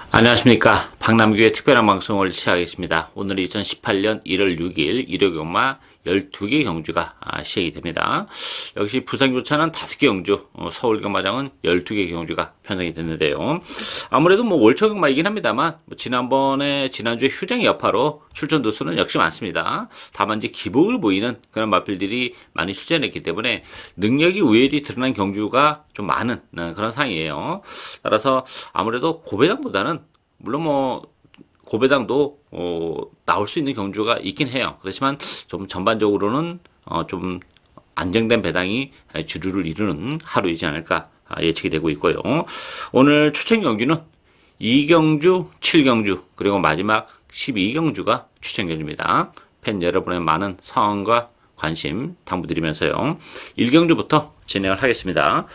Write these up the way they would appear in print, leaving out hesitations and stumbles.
안녕하십니까. 박남규의 특별한 방송을 시작하겠습니다. 오늘은 2018년 1월 6일 일요경마 12개 경주가 시작이 됩니다. 역시 부산교차는 5개 경주, 서울경마장은 12개 경주가 편성이 됐는데요. 아무래도 뭐 월초경마이긴 합니다만 지난주에 휴장 여파로 출전 두수는 역시 많습니다. 다만 이제 기복을 보이는 그런 마필들이 많이 출전했기 때문에 능력이 우열이 드러난 경주가 좀 많은 그런 상황이에요. 따라서 아무래도 고배당보다는 물론 뭐 고배당도 나올 수 있는 경주가 있긴 해요. 그렇지만 좀 전반적으로는 좀 안정된 배당이 주류를 이루는 하루이지 않을까 예측이 되고 있고요. 오늘 추천 경주는 2경주, 7경주 그리고 마지막 12경주가 추천 경주입니다. 팬 여러분의 많은 성원과 관심 당부드리면서요. 1경주부터 진행을 하겠습니다.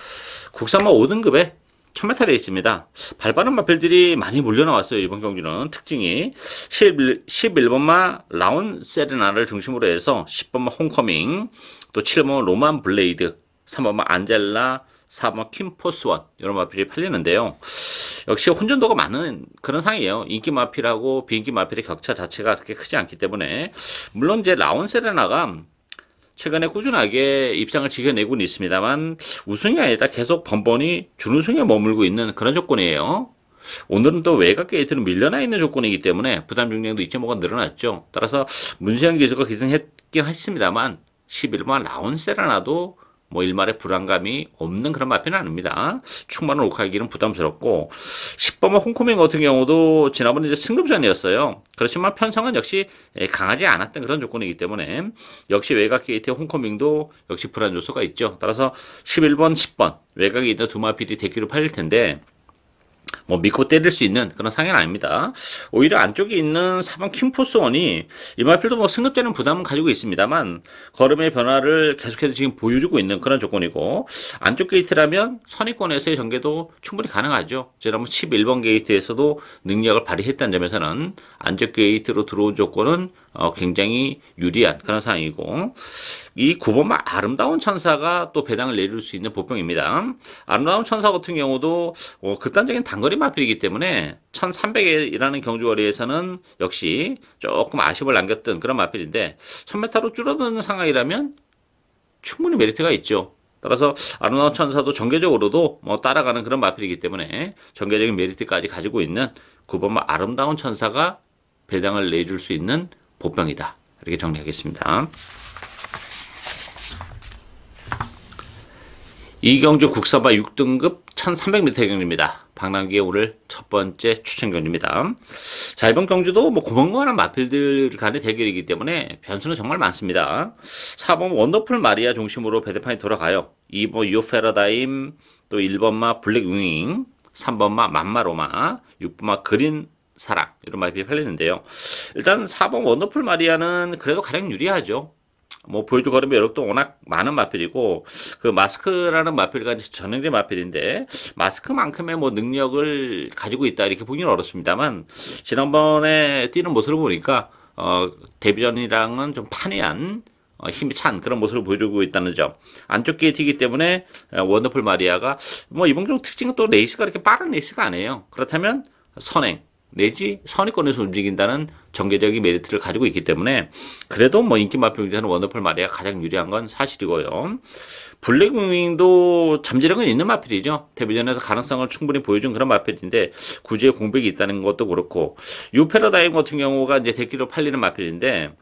국산마 5등급에 1000m 되어 있습니다. 발빠른 마필들이 많이 몰려나왔어요. 이번 경주는 특징이 11번마 라운 세레나를 중심으로 해서 10번마 홈커밍, 또 7번마 로만 블레이드, 3번마 안젤라, 4번마 킴포스원 이런 마필이 팔리는데요. 역시 혼전도가 많은 그런 상이에요. 인기 마필하고 비인기 마필의 격차 자체가 그렇게 크지 않기 때문에 물론 이제 라운 세레나가 최근에 꾸준하게 입상을 지켜내고는 있습니다만 우승이 아니라 계속 번번이 준우승에 머물고 있는 그런 조건이에요. 오늘은 또 외곽 게이트는 밀려나 있는 조건이기 때문에 부담 중량도 2.5가 늘어났죠. 따라서 문세영 기수가 기승했긴 했습니다만 11번 라운 세라나도 뭐 일말의 불안감이 없는 그런 마피는 아닙니다. 충만한 옥하기는 부담스럽고 10번만 홍코밍 같은 경우도 지난번에 이제 승급전이었어요. 그렇지만 편성은 역시 강하지 않았던 그런 조건이기 때문에 역시 외곽 게이트의 홍코밍도 역시 불안 요소가 있죠. 따라서 11번, 10번 외곽에 있는 두 마필이 대기로 팔릴 텐데 뭐 믿고 때릴 수 있는 그런 상황은 아닙니다. 오히려 안쪽에 있는 4번 킴포스원이 이마필도 뭐 승급되는 부담은 가지고 있습니다만 걸음의 변화를 계속해서 지금 보여주고 있는 그런 조건이고 안쪽 게이트라면 선입권에서의 전개도 충분히 가능하죠. 지난번 11번 게이트에서도 능력을 발휘했다는 점에서는 안쪽 게이트로 들어온 조건은 굉장히 유리한 그런 상황이고 이 9번마 아름다운 천사가 또 배당을 내릴 수 있는 보병입니다. 아름다운 천사 같은 경우도 극단적인 단거리 마필이기 때문에 1300이라는 경주거리에서는 역시 조금 아쉬움을 남겼던 그런 마필인데 1000m로 줄어드는 상황이라면 충분히 메리트가 있죠. 따라서 아름다운 천사도 전개적으로도 뭐 따라가는 그런 마필이기 때문에 전개적인 메리트까지 가지고 있는 9번마 아름다운 천사가 배당을 내줄 수 있는 보병이다. 이렇게 정리하겠습니다. 이경주 국사바 6등급 1300m 경주입니다. 박남기의 오늘 첫 번째 추천 경주입니다. 자, 이번 경주도 뭐 고만고만한 마필들 간의 대결이기 때문에 변수는 정말 많습니다. 4번 원더풀 마리아 중심으로 배대판이 돌아가요. 2번 유페라다임, 또 1번마 블랙 윙, 3번마 맘마로마, 6번마 그린 사랑 이런 마필이 팔리는데요. 일단 4번 원더풀 마리아는 그래도 가장 유리하죠. 뭐 보여줄 거리면 여력도 워낙 많은 마필이고 그 마스크라는 마필과 전형적인 마필인데 마스크만큼의 뭐 능력을 가지고 있다 이렇게 보기는 어렵습니다만 지난번에 뛰는 모습을 보니까 데뷔전이랑은 좀 판이한 힘이 찬 그런 모습을 보여주고 있다는 점. 안쪽 게이트이기 때문에 원더풀 마리아가 뭐 이번 경 특징은 또 레이스가 그렇게 빠른 레이스가 아니에요. 그렇다면 선행 내지 선의권에서 움직인다는 전개적인 메리트를 가지고 있기 때문에 그래도 뭐 인기 마필 중에서는 원더풀 마리아가 가장 유리한 건 사실이고요. 블랙윙도 잠재력은 있는 마필이죠. 데뷔전에서 가능성을 충분히 보여준 그런 마필인데 구지에 공백이 있다는 것도 그렇고 유패러다임 같은 경우가 이제 대기로 팔리는 마필인데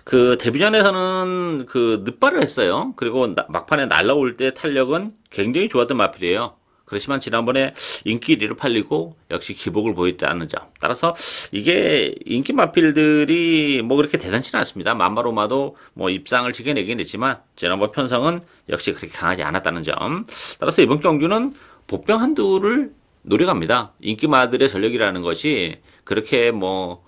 그 데뷔전에서는 그 늑발을 했어요. 그리고 막판에 날라올 때 탄력은 굉장히 좋았던 마필이에요. 그렇지만 지난번에 인기 1위로 팔리고 역시 기복을 보였다는 점. 따라서 이게 인기 마필들이 뭐 그렇게 대단치는 않습니다. 맘마로마도 뭐 입상을 지켜내긴 했지만 지난번 편성은 역시 그렇게 강하지 않았다는 점. 따라서 이번 경주는 복병 한두를 노려갑니다. 인기마들의 전력이라는 것이 그렇게 뭐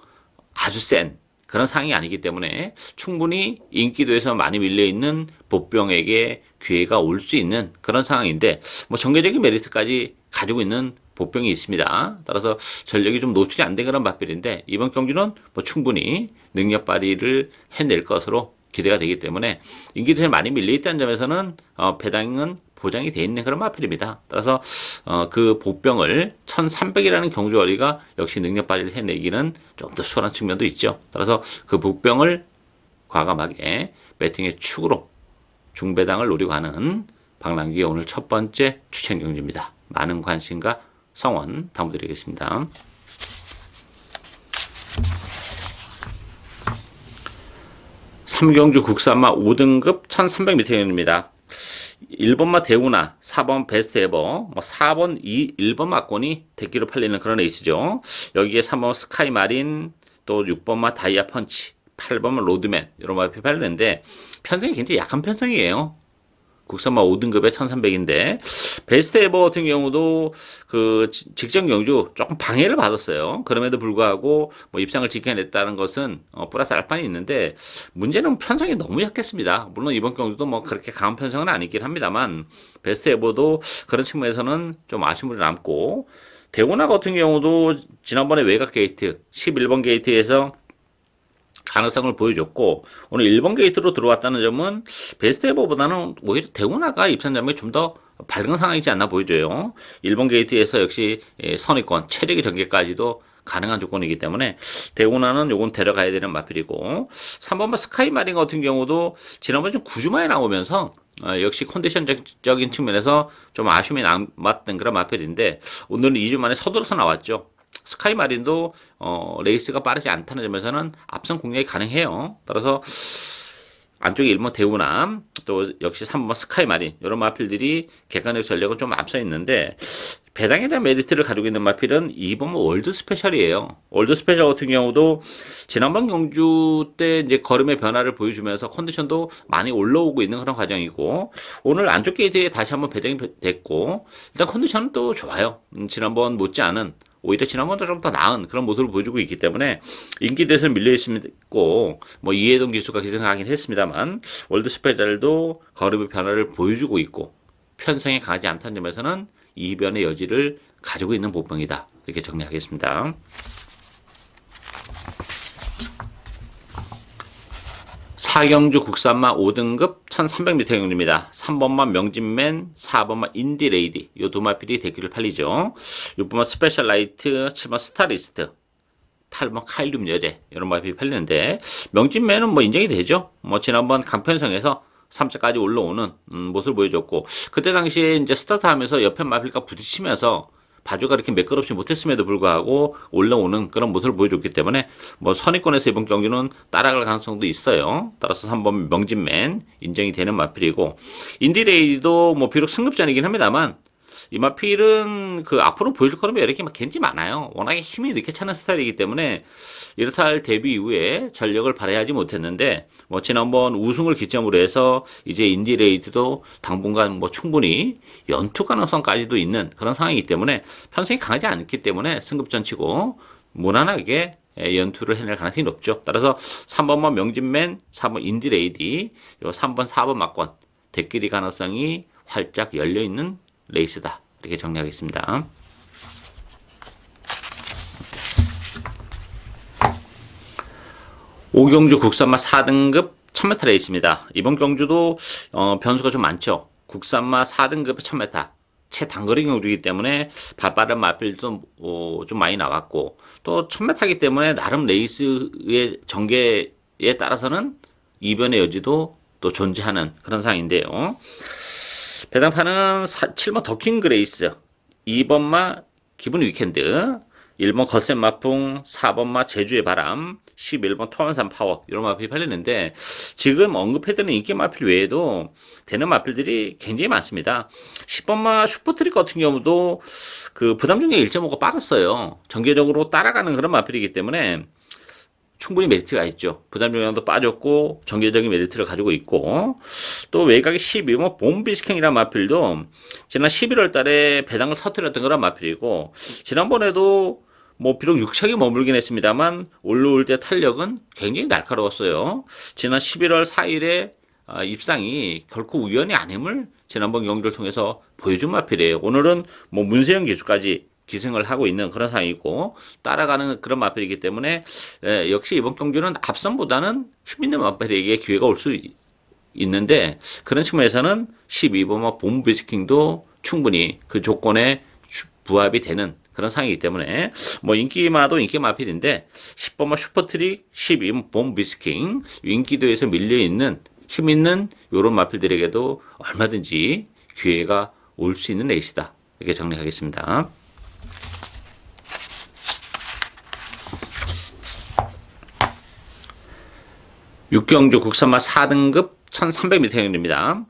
아주 센 그런 상황이 아니기 때문에 충분히 인기도에서 많이 밀려있는 복병에게 기회가 올 수 있는 그런 상황인데 뭐 전개적인 메리트까지 가지고 있는 복병이 있습니다. 따라서 전력이 좀 노출이 안 된 그런 마필인데 이번 경기는 뭐 충분히 능력 발휘를 해낼 것으로 기대가 되기 때문에 인기도에 많이 밀려있다는 점에서는 배당은 보장이 돼 있는 그런 마필입니다. 따라서 그 복병을 1300이라는 경주거리가 역시 능력 발휘를 해내기는 좀 더 수월한 측면도 있죠. 따라서 그 복병을 과감하게 배팅의 축으로 중배당을 노리고 하는 박남기의 오늘 첫 번째 추천 경주입니다. 많은 관심과 성원 당부드리겠습니다. 3경주 국산마 5등급 1300m입니다. 1번마 대우나 4번 베스트 에버 4번 1번 마권이 대기로 팔리는 그런 레이스죠. 여기에 3번 스카이 마린 또 6번마 다이아 펀치 8번마 로드맨 이런 마이 팔리는데 편성이 굉장히 약한 편성이에요. 국산마 5등급에 1300인데 베스트 에버 같은 경우도 그 직전 경주 조금 방해를 받았어요. 그럼에도 불구하고 뭐 입상을 지켜냈다는 것은 플러스 알파는 있는데 문제는 편성이 너무 약했습니다. 물론 이번 경주도 뭐 그렇게 강한 편성은 아니긴 합니다만 베스트 에버도 그런 측면에서는 좀 아쉬움을 남고 대고나 같은 경우도 지난번에 외곽 게이트 11번 게이트에서 가능성을 보여줬고 오늘 1번 게이트로 들어왔다는 점은 베스트 에버보다는 오히려 대우나가 입상 장면이 좀 더 밝은 상황이지 않나 보여줘요. 1번 게이트에서 역시 선의권 체력의 전개까지도 가능한 조건이기 때문에 대우나는 요건 데려가야 되는 마필이고 3번마 스카이 마린 같은 경우도 지난번에 좀 구주마에 나오면서 역시 컨디션적인 측면에서 좀 아쉬움이 남았던 그런 마필인데 오늘은 2주 만에 서둘러서 나왔죠. 스카이 마린도 레이스가 빠르지 않다는 점에서는 앞선 공략이 가능해요. 따라서 안쪽에 1번 대우나 또 역시 3번 스카이 마린 이런 마필들이 객관적 전력은 좀 앞서 있는데 배당에 대한 메리트를 가지고 있는 마필은 2번 월드 스페셜이에요. 월드 스페셜 같은 경우도 지난번 경주 때 이제 걸음의 변화를 보여주면서 컨디션도 많이 올라오고 있는 그런 과정이고 오늘 안쪽 게이트에 다시 한번 배당이 됐고 일단 컨디션은 또 좋아요. 지난번 못지않은 오히려 지난번보다 좀 더 나은 그런 모습을 보여주고 있기 때문에 인기 대선 밀려 있고 뭐 이해동 기수가 기승하긴 했습니다만 월드 스페셜도 걸음의 변화를 보여주고 있고 편성에 강하지 않다는 점에서는 이변의 여지를 가지고 있는 복병이다 이렇게 정리하겠습니다. 4경주 국산마 5등급 1300m 경주입니다. 3번마 명진맨, 4번마 인디레이디 요 두 마필이 대기를 팔리죠. 6번마 스페셜라이트, 7번 스타리스트 8번 카일륨 여제 이런 마필이 팔리는데 명진맨은 뭐 인정이 되죠. 뭐 지난번 강편성에서 3차까지 올라오는 모습을 보여줬고 그때 당시에 이제 스타트하면서 옆에 마필과 부딪히면서 바주가 이렇게 매끄럽지 못했음에도 불구하고 올라오는 그런 모습을 보여줬기 때문에 뭐 선의권에서 이번 경기는 따라갈 가능성도 있어요. 따라서 3번 명진맨 인정이 되는 마필이고 인디레이도 뭐 비록 승급전이긴 합니다만 이 마필은 그 앞으로 보여줄 거는 매력이 막 굉장히 많아요. 워낙에 힘이 늦게 차는 스타일이기 때문에 이렇다 할 데뷔 이후에 전력을 발휘하지 못했는데 뭐 지난번 우승을 기점으로 해서 이제 인디레이드도 당분간 뭐 충분히 연투 가능성까지도 있는 그런 상황이기 때문에 편성이 강하지 않기 때문에 승급전 치고 무난하게 연투를 해낼 가능성이 높죠. 따라서 3번만 명진맨, 4번 인디레이디, 요 3번, 4번 막권 대끼리 가능성이 활짝 열려있는 레이스다. 이렇게 정리하겠습니다. 오경주 국산마 4등급 1000m 레이스입니다. 이번 경주도 변수가 좀 많죠. 국산마 4등급 1000m 최단거리 경주이기 때문에 발빠른 마필도 좀 많이 나왔고 또 1000m이기 때문에 나름 레이스의 전개에 따라서는 이변의 여지도 또 존재하는 그런 상황인데요. 배당판은 7번 더킹 그레이스, 2번마 기분 위켄드, 1번 거센 마풍, 4번마 제주의 바람, 11번 토원산 파워 이런 마필이 팔리는데 지금 언급해드린 인기 마필 외에도 되는 마필들이 굉장히 많습니다. 10번마 슈퍼트릭 같은 경우도 그 부담 중에 1.5가 빠졌어요. 전개적으로 따라가는 그런 마필이기 때문에 충분히 메리트가 있죠. 부담 영향도 빠졌고 전개적인 메리트를 가지고 있고 또 외곽이 12번 봄비스킹이라는 마필도 지난 11월 달에 배당을 터뜨렸던 그런 마필이고 지난번에도 뭐 비록 6착이 머물긴 했습니다만 올라올 때 탄력은 굉장히 날카로웠어요. 지난 11월 4일에 입상이 결코 우연이 아님을 지난번 경기를 통해서 보여준 마필이에요. 오늘은 뭐 문세영 기수까지 기승을 하고 있는 그런 상황이고 따라가는 그런 마필이기 때문에 역시 이번 경기는 앞선보다는 힘있는 마필에게 기회가 올 수 있는데 그런 측면에서는 12번마 봄비스킹도 충분히 그 조건에 부합이 되는 그런 상이기 때문에 뭐 인기마도 인기 마필인데 10번마 슈퍼트릭, 12번 봄비스킹 인기도에서 밀려있는 힘있는 요런 마필들에게도 얼마든지 기회가 올 수 있는 레이스다. 이렇게 정리하겠습니다. 육경주 국산마 4등급 1300m입니다.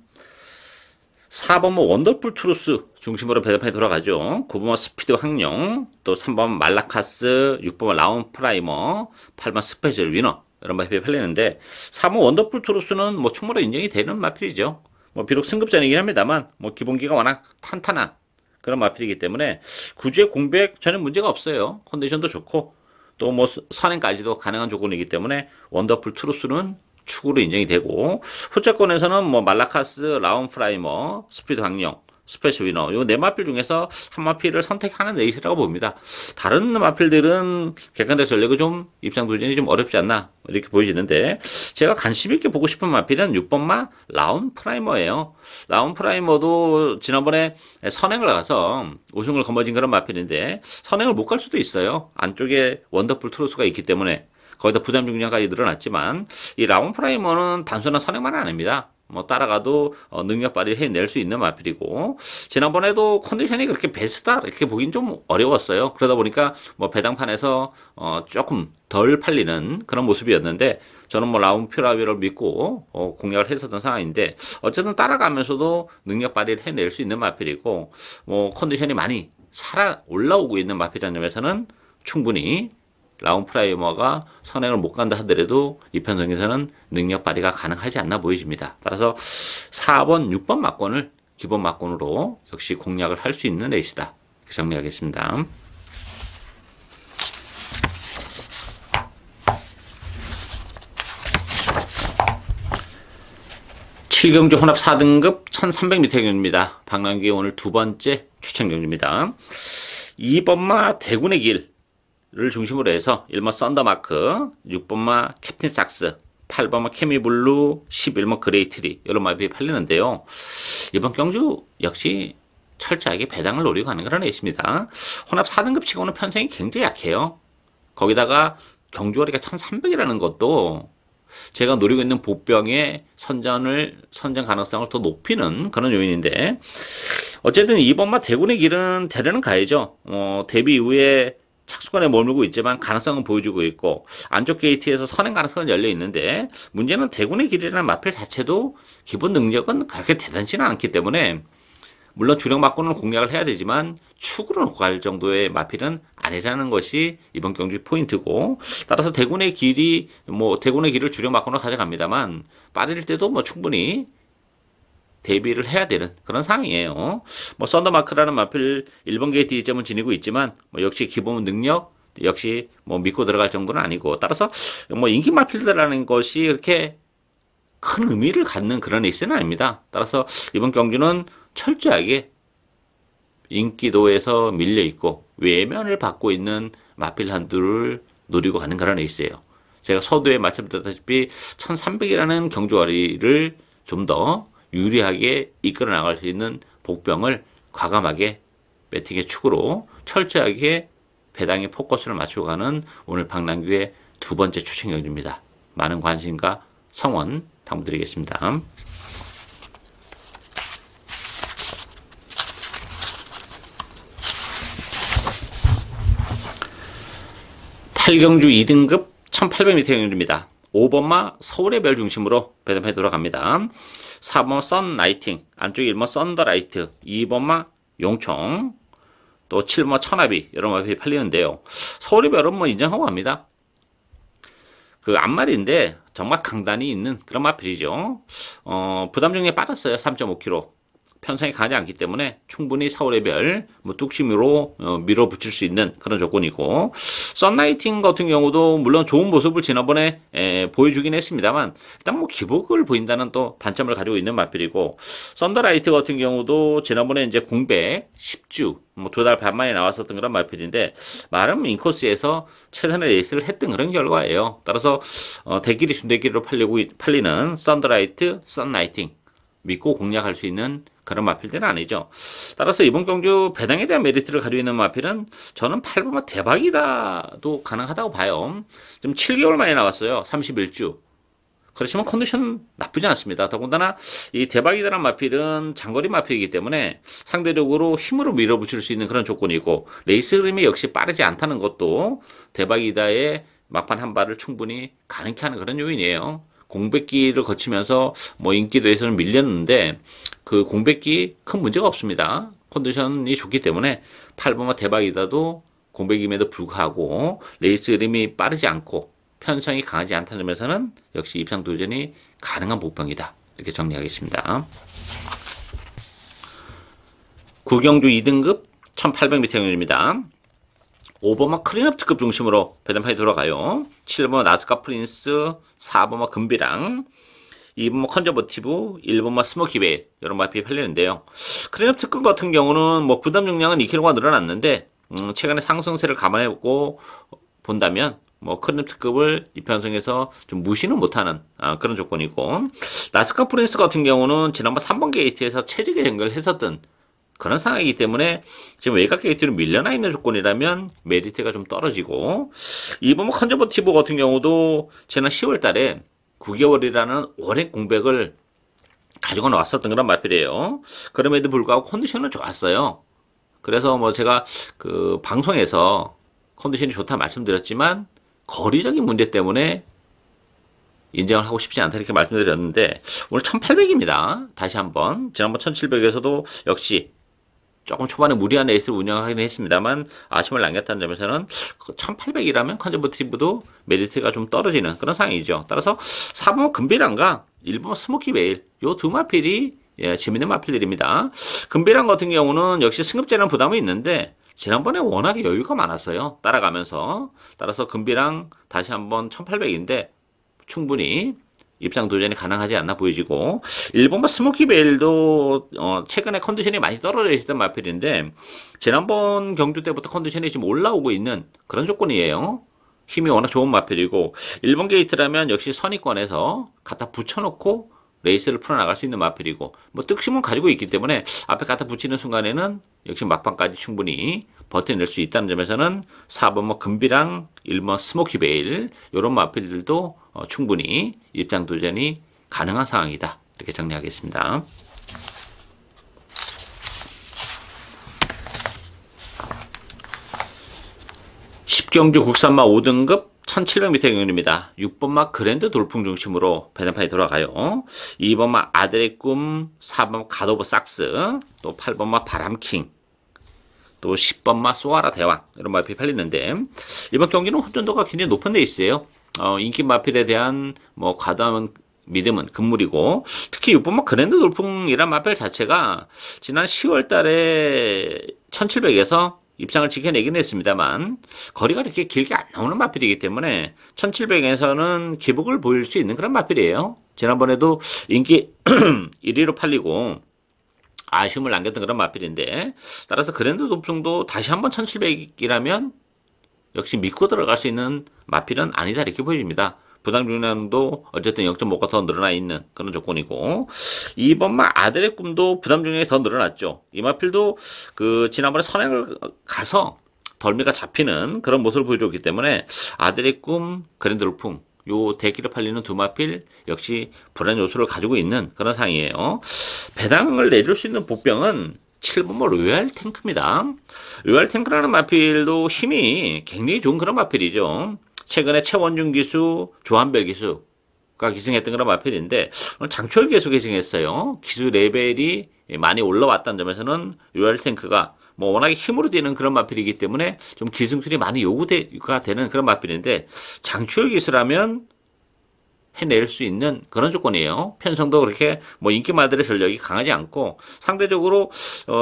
4번은 원더풀 트루스 중심으로 배당판이 돌아가죠. 9번은 스피드 황룡, 또 3번은 말라카스, 6번은 라운 프라이머, 8번 스페셜 위너 이런 마필이 팔리는데 4번 원더풀 트루스는 뭐 충분히 인정이 되는 마필이죠. 뭐 비록 승급전이긴 합니다만 뭐 기본기가 워낙 탄탄한 그런 마필이기 때문에 구주의 공백 전혀 문제가 없어요. 컨디션도 좋고 또 뭐 선행까지도 가능한 조건이기 때문에 원더풀 트루스는 축으로 인정이 되고 후차권에서는 뭐 말라카스, 라운 프라이머, 스피드 황령, 스페셜 위너 요 네 마필 중에서 한 마필을 선택하는 레이스라고 봅니다. 다른 마필들은 객관적 전략이 좀 입상 도전이 좀 어렵지 않나 이렇게 보여지는데 제가 관심 있게 보고 싶은 마필은 6번마 라운 프라이머예요. 라운 프라이머도 지난번에 선행을 가서 우승을 거머쥔 그런 마필인데 선행을 못 갈 수도 있어요. 안쪽에 원더풀 트루스가 있기 때문에 거기다 부담 중량까지 늘어났지만 이 라운 프라이머는 단순한 선행만은 아닙니다. 뭐 따라가도 능력 발휘 해낼 수 있는 마필이고 지난번에도 컨디션이 그렇게 베스트다 이렇게 보긴 좀 어려웠어요. 그러다 보니까 뭐 배당판에서 조금 덜 팔리는 그런 모습이었는데 저는 뭐 라운 프라이머를 믿고 공략을 했었던 상황인데 어쨌든 따라가면서도 능력 발휘를 해낼 수 있는 마필이고 뭐 컨디션이 많이 살아 올라오고 있는 마필이라는 점에서는 충분히 라운 프라이머가 선행을 못 간다 하더라도 이 편성에서는 능력 발휘가 가능하지 않나 보여집니다. 따라서 4번, 6번 막권을 기본 막권으로 역시 공략을 할 수 있는 레이스다. 이렇게 정리하겠습니다. 칠경주 혼합 4등급 1300m 경주입니다. 박남규의 오늘 두 번째 추천 경주입니다. 2번마 대군의 길 를 중심으로 해서 1번 썬더마크, 6번마 캡틴 삭스, 8번마 케미블루, 11번 그레이트리 이런 마필이 팔리는데요. 이번 경주 역시 철저하게 배당을 노리고 가는 그런 레이스입니다. 혼합 4등급 치고는 편성이 굉장히 약해요. 거기다가 경주거리가 1300이라는 것도 제가 노리고 있는 보병의 선전 가능성을 더 높이는 그런 요인인데 어쨌든 2번마 대군의 길은 대련은 가야죠. 데뷔 이후에 착수권에 머물고 있지만 가능성은 보여주고 있고 안쪽 게이트에서 선행 가능성은 열려 있는데 문제는 대군의 길이라는 마필 자체도 기본 능력은 그렇게 대단치는 않기 때문에 물론 주력 막고는 공략을 해야 되지만 축으로 놓고 갈 정도의 마필은 아니라는 것이 이번 경주 포인트고 따라서 대군의 길이 뭐 대군의 길을 주력 막고는 가져갑니다만 빠질 때도 뭐 충분히 대비를 해야 되는 그런 상황이에요. 뭐 썬더마크라는 마필 1번 게이트 2점은 지니고 있지만 뭐 역시 기본 능력 역시 뭐 믿고 들어갈 정도는 아니고 따라서 뭐 인기 마필들이라는 것이 이렇게 큰 의미를 갖는 그런 레이스는 아닙니다. 따라서 이번 경주는 철저하게 인기도에서 밀려 있고 외면을 받고 있는 마필 한두를 노리고 가는 그런 레이스예요. 제가 서두에 말씀드렸다시피 1300이라는 경주거리를 좀더 유리하게 이끌어 나갈 수 있는 복병을 과감하게 배팅의 축으로 철저하게 배당의 포커스를 맞추고 가는 오늘 박남규의 두 번째 추천 경주입니다. 많은 관심과 성원 당부드리겠습니다. 8경주 2등급 1800m 경주입니다. 5번마 서울의 별 중심으로 배당판이 돌아갑니다. 4번 썬라이팅, 안쪽에 1번 썬더라이트, 2번마 용총, 또 7번 천하비 이런 마필이 팔리는데요. 서울의 별은 뭐 인정하고 갑니다. 그 앞말인데 정말 강단이 있는 그런 마필이죠. 부담 중에 빠졌어요. 3.5kg. 편성이 가지 않기 때문에 충분히 4,5레벨 뭐 뚝심으로 밀어붙일 수 있는 그런 조건이고, 썬라이팅 같은 경우도 물론 좋은 모습을 지난번에 보여주긴 했습니다만 일단 뭐 기복을 보인다는 또 단점을 가지고 있는 마필이고, 썬더라이트 같은 경우도 지난번에 이제 공백 10주 뭐 2달 반 만에 나왔었던 그런 마필인데 나름 인코스에서 최선의 레이스를 했던 그런 결과예요. 따라서 대길이 준대길로 팔리는 썬더라이트, 썬라이팅 믿고 공략할 수 있는 그런 마필들은 아니죠. 따라서 이번 경주 배당에 대한 메리트를 가지고 있는 마필은 저는 8번마 대박이다도 가능하다고 봐요. 지금 7개월 만에 나왔어요. 31주. 그렇지만 컨디션 나쁘지 않습니다. 더군다나 이 대박이다란 마필은 장거리 마필이기 때문에 상대적으로 힘으로 밀어붙일 수 있는 그런 조건이고, 레이스 흐름이 역시 빠르지 않다는 것도 대박이다의 막판 한 발을 충분히 가능케 하는 그런 요인이에요. 공백기를 거치면서 뭐 인기도에서는 밀렸는데 그 공백기 큰 문제가 없습니다. 컨디션이 좋기 때문에 8번마 대박이다도 공백임에도 불구하고 레이스 흐름이 빠르지 않고 편성이 강하지 않다는 점에서는 역시 입상 도전이 가능한 보병이다. 이렇게 정리하겠습니다. 구경주 2등급 1800m 경주입니다. 5번마 크린업 특급 중심으로 배당판이 돌아가요. 7번마 나스카 프린스, 4번마 금비랑, 2번마 컨저버티브, 1번마 스모키베일 이런 마필이 팔리는데요. 크린업 특급 같은 경우는 뭐 부담 용량은 2kg가 늘어났는데 최근에 상승세를 감안해보고 본다면 뭐 크린업 특급을 이 편성에서 좀 무시는 못하는 그런 조건이고, 나스카 프린스 같은 경우는 지난번 3번 게이트에서 체직에 연결했었던 그런 상황이기 때문에 지금 외곽 게이트로 밀려나 있는 조건이라면 메리트가 좀 떨어지고, 이번 컨저버티브 같은 경우도 지난 10월 달에 9개월이라는 오랜 공백을 가지고 나왔었던 그런 마필이에요. 그럼에도 불구하고 컨디션은 좋았어요. 그래서 뭐 제가 그 방송에서 컨디션이 좋다 말씀드렸지만 거리적인 문제 때문에 인정을 하고 싶지 않다 이렇게 말씀드렸는데 오늘 1800입니다. 다시 한번 지난번 1700에서도 역시 조금 초반에 무리한 레이스를 운영하긴 했습니다만 아쉬움을 남겼다는 점에서는 1800이라면 컨저버티브도 메리트가 좀 떨어지는 그런 상황이죠. 따라서 4번 금비랑과 1번 스모키베일 요 두 마필이 재밌는 마필들입니다. 금비랑 같은 경우는 역시 승급제라는 부담이 있는데 지난번에 워낙에 여유가 많았어요. 따라가면서. 따라서 금비랑 다시 한번 1800인데 충분히 입상 도전이 가능하지 않나 보여지고, 1번마 스모키베일도 최근에 컨디션이 많이 떨어져 있었던 마필인데 지난번 경주 때부터 컨디션이 지금 올라오고 있는 그런 조건이에요. 힘이 워낙 좋은 마필이고 1번 게이트라면 역시 선입권에서 갖다 붙여놓고 레이스를 풀어나갈 수 있는 마필이고 뭐 뚝심은 가지고 있기 때문에 앞에 갖다 붙이는 순간에는 역시 막판까지 충분히 버텨낼 수 있다는 점에서는 4번 뭐 금비랑 1번 스모키베일 이런 마필들도 충분히 입장 도전이 가능한 상황이다. 이렇게 정리하겠습니다. 십경주 국산마 5등급 1700m 경륜입니다. 6번마 그랜드 돌풍 중심으로 배당판이 돌아가요. 2번마 아들의 꿈, 4번마 갓오브 삭스, 또 8번마 바람킹, 또 10번마 소아라 대왕 이런 마필이 팔리는데 이번 경기는 혼전도가 굉장히 높은 데 있어요. 인기 마필에 대한 뭐 과도한 믿음은 금물이고, 특히 6번마 그랜드 돌풍이란 마필 자체가 지난 10월 달에 1700에서 입상을 지켜내긴 했습니다만 거리가 이렇게 길게 안 나오는 마필이기 때문에 1700에서는 기복을 보일 수 있는 그런 마필이에요. 지난번에도 인기 1위로 팔리고 아쉬움을 남겼던 그런 마필인데, 따라서 그랜드 돌풍도 다시 한번 1700이라면 역시 믿고 들어갈 수 있는 마필은 아니다 이렇게 보입니다. 부담 중량도 어쨌든 0.5가 더 늘어나 있는 그런 조건이고, 2번마 아들의 꿈도 부담 중량이 더 늘어났죠. 이 마필도 그 지난번에 선행을 가서 덜미가 잡히는 그런 모습을 보여줬기 때문에 아들의 꿈, 그랜드 돌풍 요 대기로 팔리는 두 마필 역시 불안 요소를 가지고 있는 그런 상황이에요. 배당을 내줄 수 있는 보병은 7번마 로얄 탱크입니다. 로얄 탱크라는 마필도 힘이 굉장히 좋은 그런 마필이죠. 최근에 최원중 기수, 조한별 기수가 기승했던 그런 마필인데 오늘 장철 기수 기승했어요. 기수 레벨이 많이 올라왔다는 점에서는 로얄 탱크가 뭐 워낙에 힘으로 되는 그런 마필이기 때문에 좀 기승술이 많이 요구가 되는 그런 마필인데 장철 기수라면 해낼 수 있는 그런 조건이에요. 편성도 그렇게 뭐 인기마들의 전력이 강하지 않고 상대적으로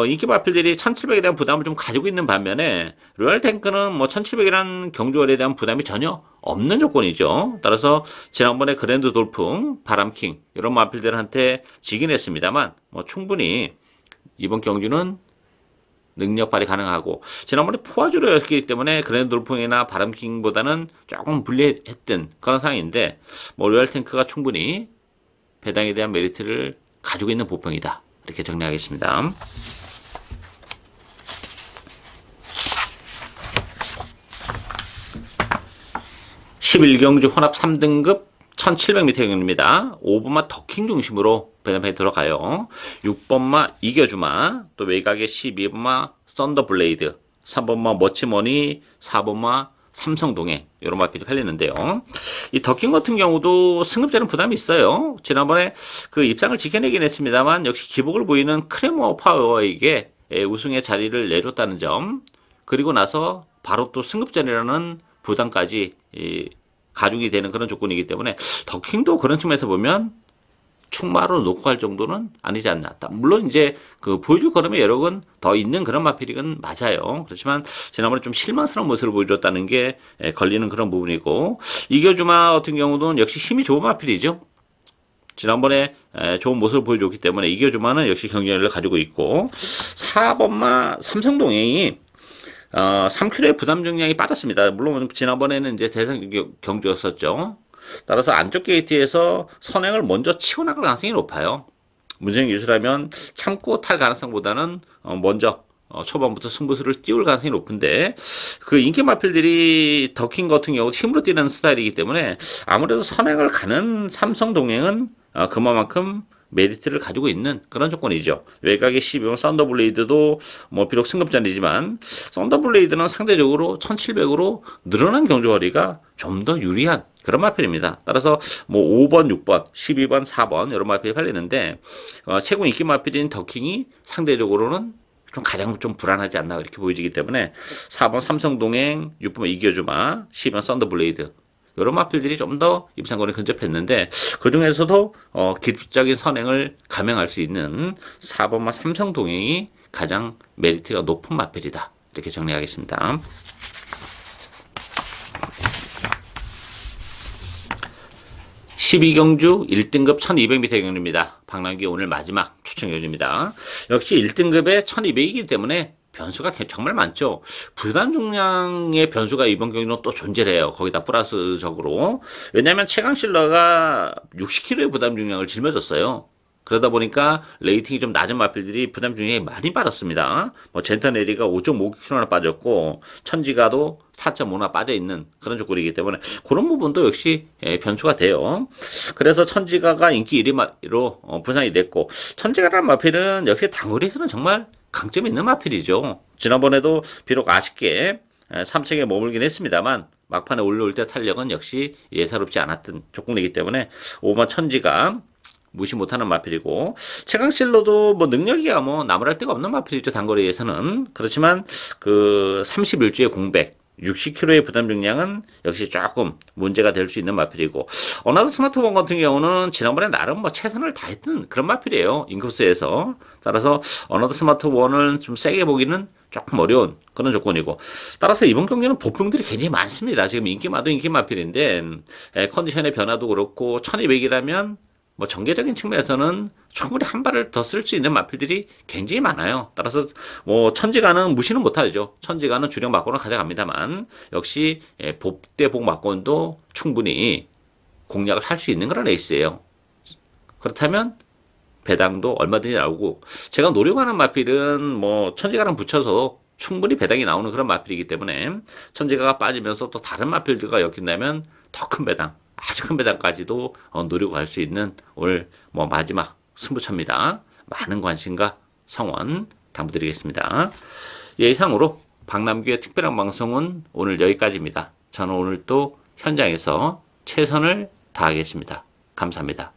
인기 마필들이 1700에 대한 부담을 좀 가지고 있는 반면에 로얄 탱크는 뭐 1700이라는 경주월에 대한 부담이 전혀 없는 조건이죠. 따라서 지난번에 그랜드 돌풍, 바람킹 이런 마필들한테 지긴 했습니다만 뭐 충분히 이번 경주는 능력 발휘 가능하고 지난번에 포화주로였기 때문에 그랜드 돌풍이나 바람킹보다는 조금 불리했던 그런 상황인데 뭐 로얄 탱크가 충분히 배당에 대한 메리트를 가지고 있는 보병이다. 이렇게 정리하겠습니다. 11경주 혼합 3등급 1700m 경입니다. 5번마 더킹 중심으로 배당판이 들어가요. 6번마 이겨주마, 또 외곽에 12번마 썬더블레이드, 3번마 멋지머니, 4번마 삼성동행 이런 마필이 팔리는데요. 이 더킹 같은 경우도 승급자는 부담이 있어요. 지난번에 그 입상을 지켜내긴 했습니다만 역시 기복을 보이는 크레모 파워에게 우승의 자리를 내줬다는 점, 그리고 나서 바로 또 승급전이라는 부담까지 가중이 되는 그런 조건이기 때문에 더킹도 그런 측면에서 보면 충마로 놓고 갈 정도는 아니지 않나. 물론 이제 그 보여줄 걸음의 여력은 더 있는 그런 마필이건 맞아요. 그렇지만 지난번에 좀 실망스러운 모습을 보여줬다는 게 걸리는 그런 부분이고, 이겨주마 같은 경우는 역시 힘이 좋은 마필이죠. 지난번에 좋은 모습을 보여줬기 때문에 이겨주마는 역시 경쟁력을 가지고 있고, 4번마 삼성동행이 3km의 부담 정량이 빠졌습니다. 물론 지난번에는 이제 대선 경주였었죠. 따라서 안쪽 게이트에서 선행을 먼저 치고 나갈 가능성이 높아요. 문제는 기술하면 참고 탈 가능성보다는 먼저 초반부터 승부수를 띄울 가능성이 높은데, 그 인기 마필들이 더킹 같은 경우 힘으로 뛰는 스타일이기 때문에 아무래도 선행을 가는 삼성 동행은 그만큼 메리트를 가지고 있는 그런 조건이죠. 외곽에 12번 썬더블레이드도 뭐 비록 승급전이지만 썬더블레이드는 상대적으로 1700으로 늘어난 경주거리가 좀 더 유리한 그런 마필입니다. 따라서 뭐 5번, 6번, 12번, 4번 이런 마필이 팔리는데 최고 인기 마필인 더킹이 상대적으로는 좀 가장 좀 불안하지 않나 이렇게 보여지기 때문에 4번 삼성동행, 6번 이겨주마, 10번 썬더블레이드 이런 마필들이 좀 더 입상권에 근접했는데, 그 중에서도 기술적인 선행을 감행할 수 있는 4번마 삼성동행이 가장 메리트가 높은 마필이다. 이렇게 정리하겠습니다. (12경주) 1등급 1200m 경주입니다. 박남기 오늘 마지막 추천 경주입니다. 역시 1등급에 1200이기 때문에 변수가 정말 많죠. 부담 중량의 변수가 이번 경기는 또 존재해요. 거기다 플러스적으로. 왜냐하면 최강실러가 60kg의 부담 중량을 짊어졌어요. 그러다 보니까 레이팅이 좀 낮은 마필들이 부담 중량이 많이 빠졌습니다. 뭐 젠타네리가 5.5kg나 빠졌고 천지가도 4.5나 빠져 있는 그런 조건이기 때문에 그런 부분도 역시 변수가 돼요. 그래서 천지가가 인기 1위로 부상이 됐고, 천지가라는 마필은 역시 단거리에서는 정말 강점이 있는 마필이죠. 지난번에도 비록 아쉽게 3층에 머물긴 했습니다만 막판에 올라올 때 탄력은 역시 예사롭지 않았던 조건이기 때문에 5번 천지가 무시 못하는 마필이고, 최강실로도 뭐 능력이야 뭐 나무랄 데가 없는 마필이죠. 단거리에서는. 그렇지만 그 31주의 공백 60kg의 부담 중량은 역시 조금 문제가 될 수 있는 마필이고, 어나더 스마트폰 같은 경우는 지난번에 나름 뭐 최선을 다했던 그런 마필이에요. 인코스에서. 따라서 어나더 스마트폰을 좀 세게 보기는 조금 어려운 그런 조건이고, 따라서 이번 경기는 보병들이 굉장히 많습니다. 지금 인기마도 인기 마필인데 컨디션의 변화도 그렇고 1200이라면 뭐 전개적인 측면에서는 충분히 한 발을 더 쓸 수 있는 마필들이 굉장히 많아요. 따라서 뭐 천지가는 무시는 못하죠. 천지가는 주력 막고는 가져갑니다만 역시 복대복 막고도 충분히 공략을 할 수 있는 그런 레이스예요. 그렇다면 배당도 얼마든지 나오고, 제가 노려가는 마필은 뭐 천지가랑 붙여서 충분히 배당이 나오는 그런 마필이기 때문에 천지가가 빠지면서 또 다른 마필들과 엮인다면 더 큰 배당, 아주 큰 배당까지도 노리고 갈 수 있는 오늘 뭐 마지막 승부처입니다. 많은 관심과 성원 당부드리겠습니다. 이상으로 박남규의 특별한 방송은 오늘 여기까지입니다. 저는 오늘 또 현장에서 최선을 다하겠습니다. 감사합니다.